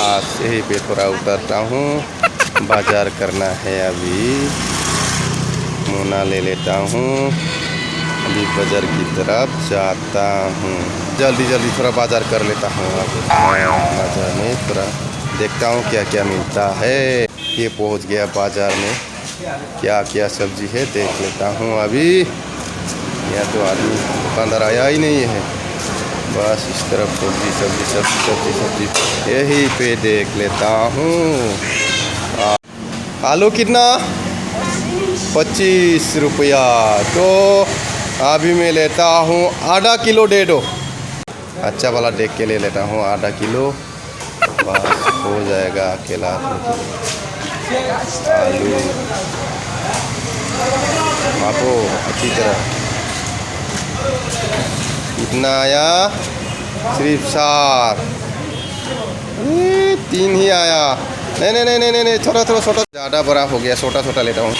बस यहीं पे थोड़ा उतरता हूँ, बाजार करना है। अभी मोना ले लेता हूँ, अभी बाजार की तरफ जाता हूँ। जल्दी जल्दी थोड़ा बाजार कर लेता हूँ। अब बाजार में थोड़ा देखता हूँ क्या क्या मिलता है। ये पहुँच गया बाजार में, क्या क्या सब्जी है देख लेता हूँ। अभी यहाँ तो आदमी दुकानदार आया ही नहीं है, बस इस तरफ सब्जी सब्जी सब्जी सब्जी सब्जी यही पे देख लेता हूँ। आलू कितना? 25 रुपया। तो अभी मैं लेता हूँ आधा किलो दे दो। अच्छा वाला देख के ले लेता हूँ, आधा किलो बस हो जाएगा अकेला आलू। मापो अच्छी तरह। कितना आया? सिर्फ 4। 3 ही आया। नहीं नहीं नहीं नहीं नहीं, छोटा छोटा छोटा ज़्यादा बड़ा हो गया। छोटा छोटा लेता हूँ,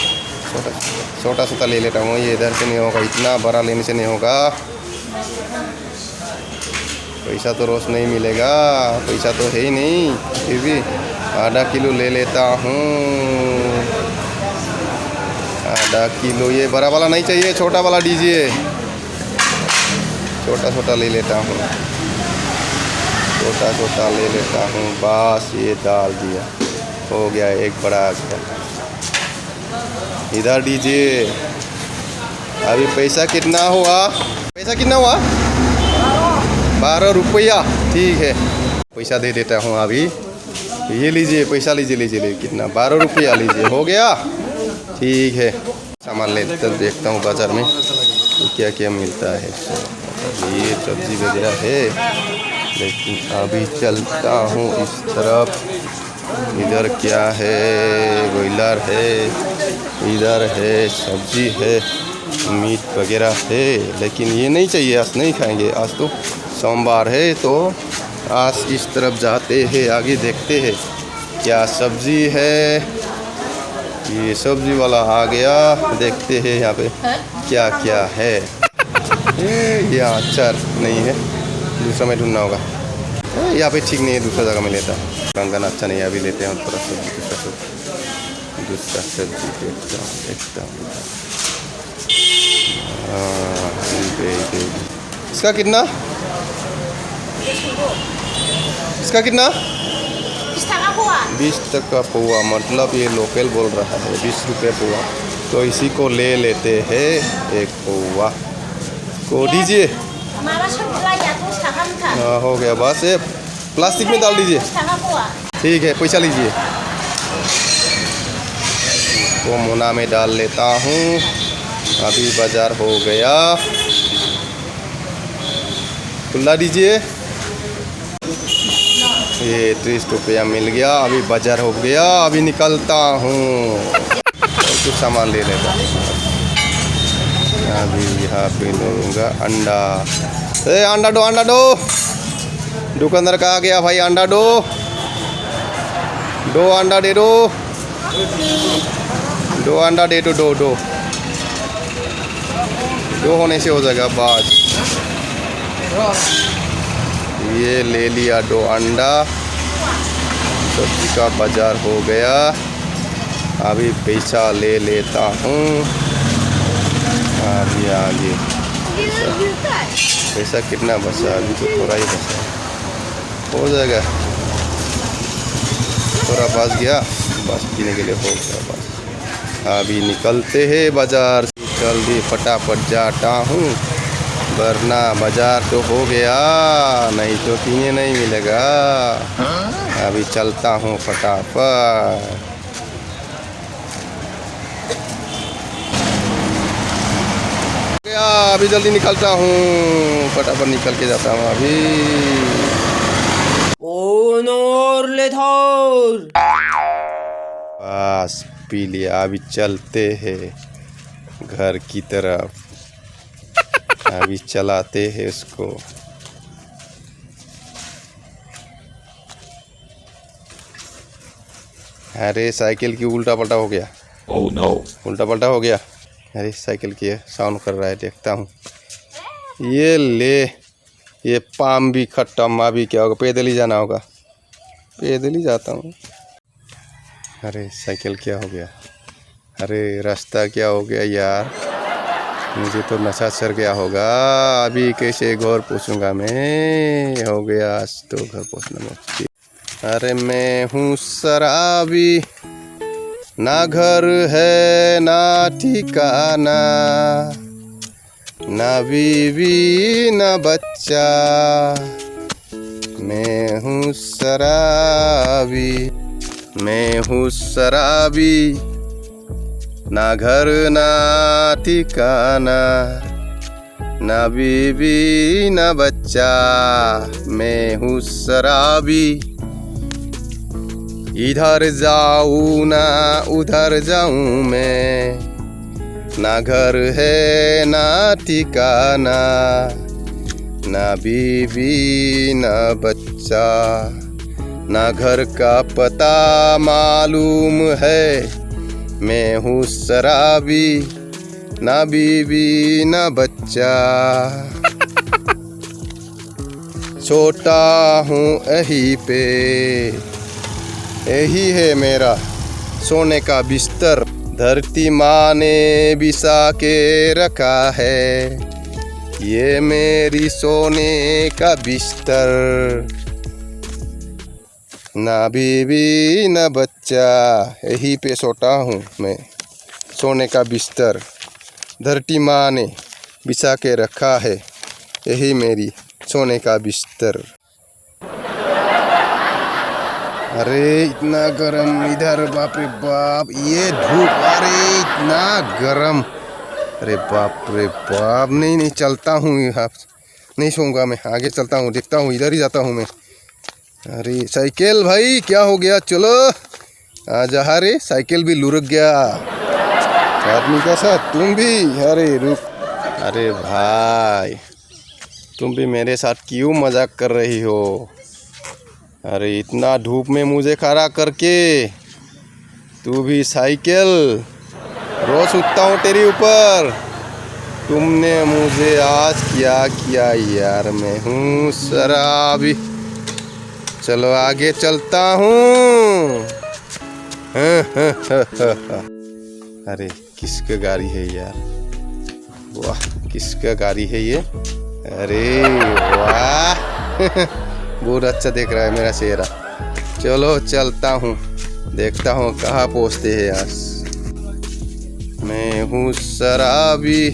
छोटा छोटा ले लेता हूँ। ये इधर से नहीं होगा, इतना बड़ा लेने से नहीं होगा। पैसा तो रोज़ नहीं मिलेगा, पैसा तो है ही नहीं, फिर भी आधा किलो ले लेता हूँ। आधा किलो। ये बड़ा वाला नहीं चाहिए, छोटा वाला दीजिए। छोटा छोटा ले लेता हूँ, छोटा छोटा ले लेता हूँ। बस ये डाल दिया, हो गया, एक बड़ा आ गया। इधर दीजिए। अभी पैसा कितना हुआ? पैसा कितना हुआ? 12 रुपया। ठीक है, पैसा दे देता हूँ अभी। ये लीजिए, पैसा लीजिए लीजिए। कितना? 12 रुपया लीजिए, हो गया। ठीक है, सामान ले देखता हूँ बाज़ार में क्या क्या मिलता है। ये सब्जी वगैरह है, लेकिन अभी चलता हूँ इस तरफ। इधर क्या है? ब्रॉयलर है, इधर है सब्जी है, मीट वगैरह है। लेकिन ये नहीं चाहिए, आज नहीं खाएंगे। आज तो सोमवार है, तो आज इस तरफ जाते हैं, आगे देखते हैं क्या सब्जी है। ये सब्जी वाला आ गया, देखते हैं यहाँ पे क्या क्या है। यहाँ अचार नहीं है, दूसरा में ढूंढना होगा। यहाँ पे ठीक नहीं है, दूसरा जगह में लेता हूँ। कंगन अच्छा नहीं है, अभी लेते हैं थोड़ा सब्जी। दूसरा सब्जी देखता हूँ। इसका कितना? इसका कितना? 20 टका पौवा। मतलब ये लोकल बोल रहा है, 20 रुपये पौवा। तो इसी को ले लेते हैं, एक पौवा को दीजिए। हाँ, हो गया। बस ये प्लास्टिक में डाल दीजिए। ठीक है, पैसा लीजिए। इसको मोना में डाल लेता हूँ। अभी बाज़ार हो गया, खुला दीजिए। ये 30 रुपया मिल गया। अभी बाज़ार हो गया, अभी निकलता हूँ और कुछ सामान ले लेता हूँ। अभी यहाँ पे लूँगा अंडा। अंडा दो, अंडा दो। दुकानदार का आ गया भाई, अंडा दो। 2 अंडा दे दो। 2 अंडा दे दो। 2 होने से हो जाएगा। बस ये ले लिया 2 अंडा। सब्जी का बाज़ार हो गया, अभी पैसा ले लेता हूँ। अभी आगे पैसा कितना बचा? अभी तो थोड़ा ही बचा, हो जाएगा। थोड़ा बच गया, बस पीने के लिए हो गया। बस अभी निकलते हैं बाज़ार। जल्दी फटाफट जाता हूँ, वरना बाज़ार तो हो गया, नहीं तो पीने नहीं मिलेगा। अभी चलता हूँ फटाफट। अभी जल्दी निकलता हूँ, फटाफट निकल के जाता हूँ अभी। बस पी लिया, अभी चलते हैं घर की तरफ। अभी चलाते हैं इसको। अरे साइकिल की उल्टा पल्टा हो गया। ओह नो, उल्टा पल्टा हो गया। अरे साइकिल की साउंड कर रहा है, देखता हूँ। ये ले, ये पाम भी खट्टा, माँ भी क्या होगा, पैदल ही जाना होगा। पैदल ही जाता हूँ। अरे साइकिल क्या हो गया? अरे रास्ता क्या हो गया यार? मुझे तो नशा चढ़ गया होगा। अभी कैसे घर पहुँचूंगा मैं? हो गया आज तो घर पहुँचना मुश्किल। अरे मैं हूँ शराबी, ना घर है ना ठिकाना, ना बीवी ना बच्चा, मैं हूँ शराबी, मैं हूँ शराबी, ना घर ना ठिकाना, ना बीवी ना बच्चा, मैं हूँ शराबी। इधर जाऊँ ना उधर जाऊँ मैं, ना घर है ना ठिकाना, ना बीवी ना बच्चा, ना घर का पता मालूम है, मैं हूँ शराबी, ना बीवी ना बच्चा। छोटा हूँ यहीं पे, यही है मेरा सोने का बिस्तर, धरती माँ ने बिछा के रखा है, ये मेरी सोने का बिस्तर, ना बीवी ना बच्चा, यहीं पे सोता हूँ मैं, सोने का बिस्तर धरती माँ ने बिछा के रखा है, यही मेरी सोने का बिस्तर। अरे इतना गरम इधर, बाप रे बाप, ये धूप, अरे इतना गरम, अरे बाप रे बाप। नहीं चलता हूँ, यहाँ नहीं सोऊंगा मैं, आगे चलता हूँ, देखता हूँ, इधर ही जाता हूँ मैं। अरे साइकिल भाई क्या हो गया? चलो आजा रे, साइकिल भी लुढ़क गया आदमी का साथ, तुम भी। अरे रुक, अरे भाई तुम भी मेरे साथ क्यों मजाक कर रही हो? अरे इतना धूप में मुझे खड़ा करके तू भी साइकिल, रोज उठता हूँ तेरे ऊपर, तुमने मुझे आज क्या किया यार? मैं हूँ शराबी, चलो आगे चलता हूँ। अरे किसका गाड़ी है यार? वाह किसका गाड़ी है ये? अरे वाह बहुत अच्छा देख रहा है मेरा चेहरा। चलो चलता हूँ, देखता हूँ कहाँ पहुँचते हैं आज। मैं हूँ शराबी,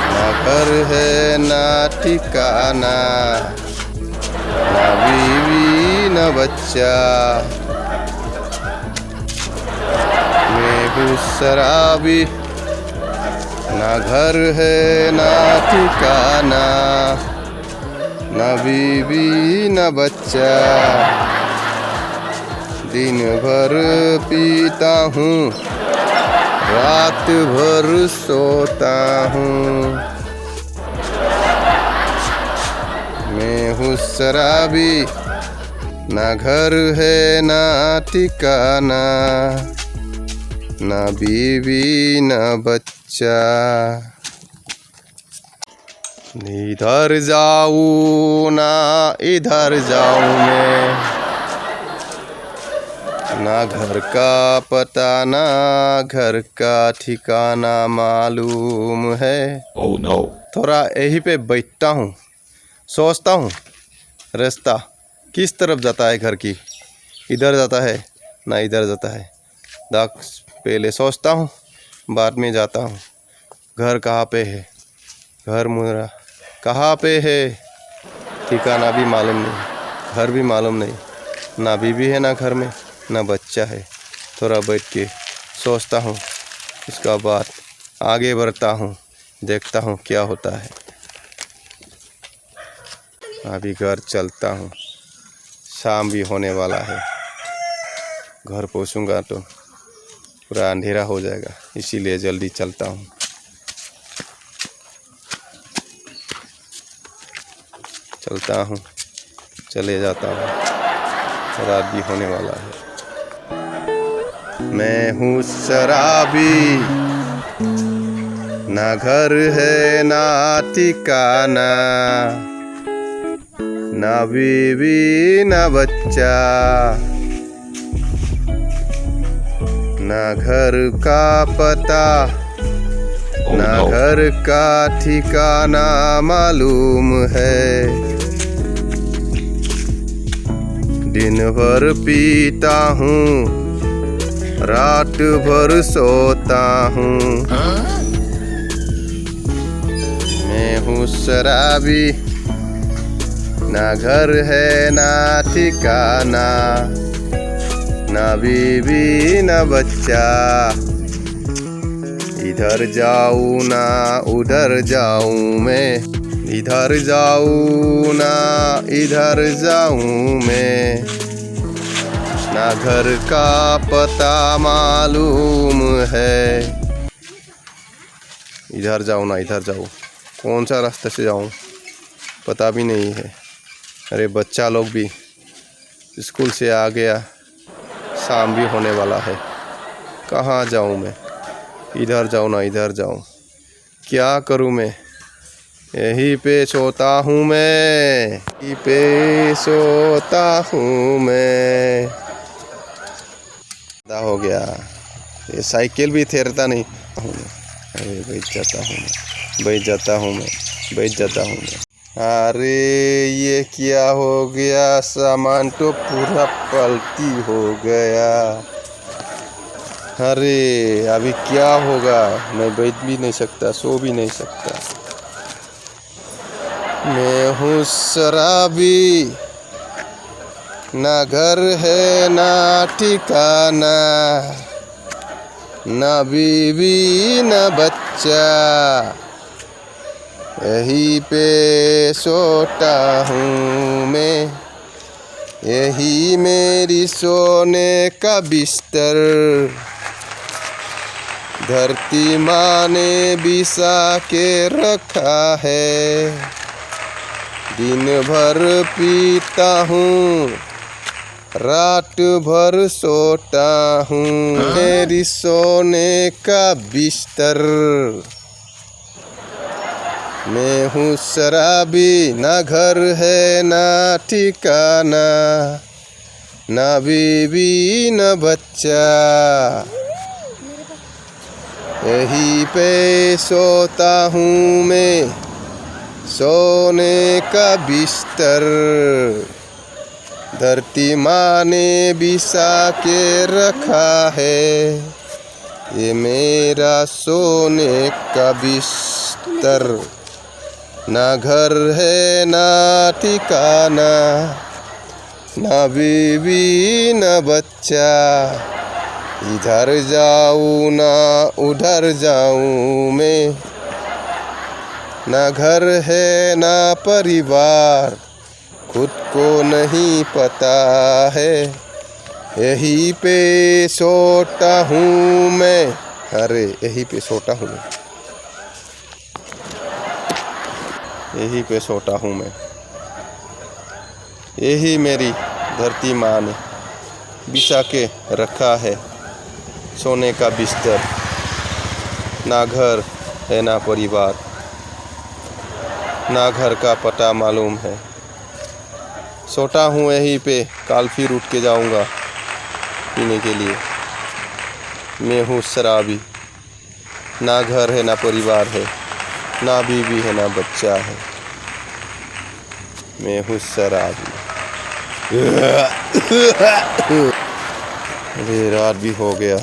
ना घर है ना ठिकाना, ना बीवी ना बच्चा, मैं हूँ शराबी, ना घर है ना ठिकाना, ना बीवी ना बच्चा, दिन भर पीता हूँ, रात भर सोता हूँ, मैं हूँ शराबी, ना घर है ना ठिकाना, ना बीवी ना बच्चा। इधर जाऊँ ना इधर जाऊँ मैं, ना घर का पता ना घर का ठिकाना मालूम है। Oh no! थोड़ा यहीं पे बैठता हूँ, सोचता हूँ रास्ता किस तरफ जाता है घर की, इधर जाता है ना इधर जाता है। पहले सोचता हूँ बाद में जाता हूँ। घर कहाँ पे है, घर मेरा कहाँ पे है, ठिकाना भी मालूम नहीं, घर भी मालूम नहीं, ना बीवी है ना घर में ना बच्चा है। थोड़ा बैठ के सोचता हूँ, उसका बाद आगे बढ़ता हूँ, देखता हूँ क्या होता है। अभी घर चलता हूँ, शाम भी होने वाला है, घर पहुँचूँगा तो पूरा अंधेरा हो जाएगा, इसीलिए जल्दी चलता हूँ। चलता हूँ, चले जाता हूँ, रात भी होने वाला है। मैं हूँ शराबी, ना घर है ना ठिकाना, ना बीवी ना बच्चा, ना घर का पता, ना घर का ठिकाना मालूम है। दिन भर पीता हूँ, रात भर सोता हूँ। मैं हूँ शराबी, ना घर है ना ठिकाना, ना बीवी ना बच्चा। इधर जाऊँ ना उधर जाऊँ मैं, इधर जाऊँ ना इधर जाऊँ मैं। ना घर का पता मालूम है। इधर जाऊँ ना इधर जाऊँ, कौन सा रास्ते से जाऊँ पता भी नहीं है। अरे बच्चा लोग भी स्कूल से आ गया, शाम भी होने वाला है। कहाँ जाऊँ मैं? इधर जाऊँ ना इधर जाऊँ, क्या करूँ मैं? यहीं पे सोता हूँ मैं, यहीं पे सोता हूँ मैं। हो गया, ये साइकिल भी ठहरता नहीं। अरे बैठ जाता हूँ मैं, बैठ जाता हूँ मैं, बैठ जाता हूँ मैं। अरे ये क्या हो गया? सामान तो पूरा पलटी हो गया। अरे अभी क्या होगा? मैं बैठ भी नहीं सकता, सो भी नहीं सकता। मैं हूँ शराबी, ना घर है ना ठिकाना, ना बीवी ना बच्चा। यहीं पे सोता हूँ मैं, यही मेरी सोने का बिस्तर। धरती माँ ने बिछा के रखा है। दिन भर पीता हूँ, रात भर सोता हूँ। मेरी सोने का बिस्तर। मैं हूँ शराबी, ना घर है ना ठिकाना, ना बीवी ना बच्चा। यहीं पे सोता हूँ मैं, सोने का बिस्तर। धरती माँ ने बिछा के रखा है, ये मेरा सोने का बिस्तर। ना घर है ना ठिकाना, ना बीवी ना बच्चा। इधर जाऊँ ना उधर जाऊँ मैं, ना घर है ना परिवार, खुद को नहीं पता है। यहीं पे सोता हूँ मैं। अरे यहीं पे सोता हूँ मैं, यहीं पे सोता हूँ मैं। यही मेरी धरती माँ ने बिछा के रखा है, सोने का बिस्तर। ना घर है ना परिवार, ना घर का पता मालूम है। सोता हूँ यहीं पे, कल फिर उठ के जाऊँगा पीने के लिए। मैं हूँ शराबी, ना घर है ना परिवार है, ना बीवी है ना बच्चा है। मैं हूँ शराबी। अरे रात भी हो गया,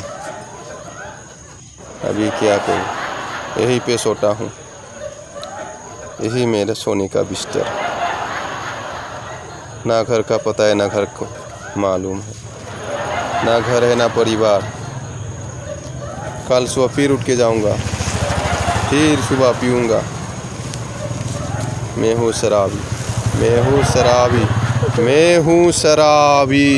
अभी क्या करूँ? यहीं पे सोता हूँ, यही मेरे सोने का बिस्तर। ना घर का पता है ना घर को मालूम है, ना घर है ना परिवार। कल सुबह फिर उठ के जाऊँगा, फिर सुबह पीऊँगा। मैं हूँ शराबी, मैं हूँ शराबी, मैं हूँ शराबी।